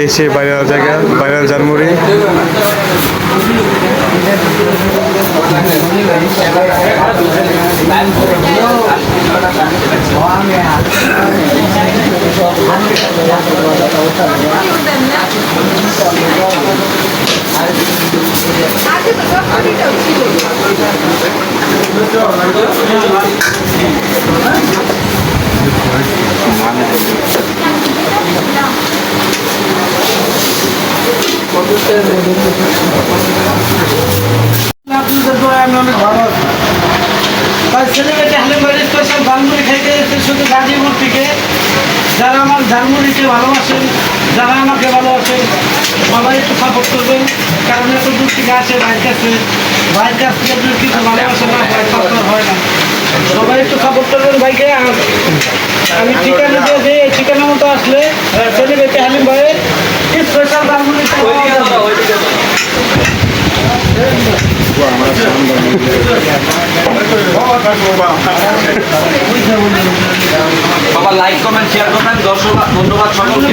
এই সে ভাইরাল জায়গা, ভাইরাল ঝালমুড়ি। শুধু গাজীপুর থেকে যারা আমার ঝালমুড়িকে ভালোবাসেন, যারা আমাকে ভালোবাসেন, সবাই একটু সাপোর্ট করবেন। কারণ এত দূর থেকে আসে ভাইয়ের কাছ থেকে দূর কিছু ভালোবাসে না, হয় না। সবাই একটু সাপোর্ট করবেন ভাইকে। আমি ঠিকানা দিয়েছি, এই ঠিকানা মতো আসলে সেলিব্রিটি হালিম ভাইয়ের স্পেশাল ঝালমুড়ি বাবা লাইক কমেন্ট শেয়ার করবেন। দর্শক ধন্যবাদ সকলকে।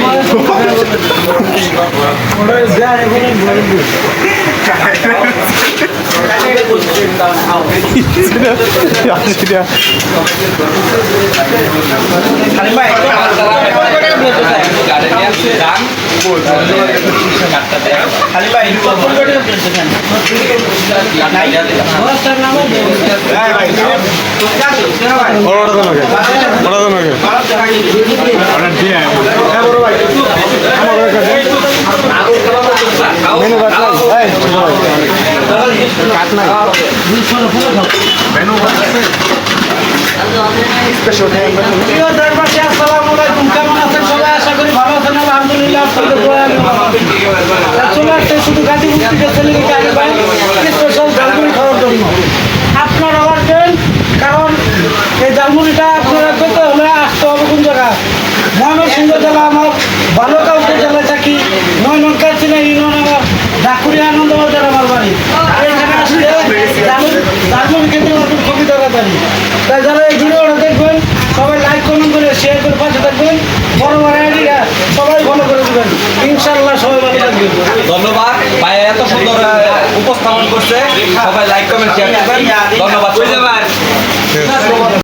আশা করি ভালো আছেন। আলহামদুলিল্লাহ চলে আসছে শুধু গাজীপুর থেকে স্পেশাল ঝালমুড়ি খাওয়ার জন্য। আপনারা আসবেন, কারণ এই ঝালমুড়িটা আপনারা করতে হলে আসতে হবে কোন জায়গা? ময়মনসিংহ জেলা, আমার বালুকাউকে জেলায় থাকি। নয়নকাছিনা ইউনিয়ন, আমার ঢাকুরিয়া আনন্দবাজার আমার বাড়ি। এখানে আসলে ঝালমুড়ি খেতে আমার খুবই দরকারি। তাই যারা এই ভিডিওটা দেখবেন সবাই লাইক কমেন্ট করে শেয়ার করে পাশে থাকবেন। বড় বড় আইডিয়া সবাই ফলো করে দেবেন। ইনশাআল্লাহ সবাই ভালো থাকবেন। ধন্যবাদ ভাই, এত সুন্দর উপস্থাপন করছে। সবাই লাইক কমেন্ট শেয়ার করবেন। ধন্যবাদ।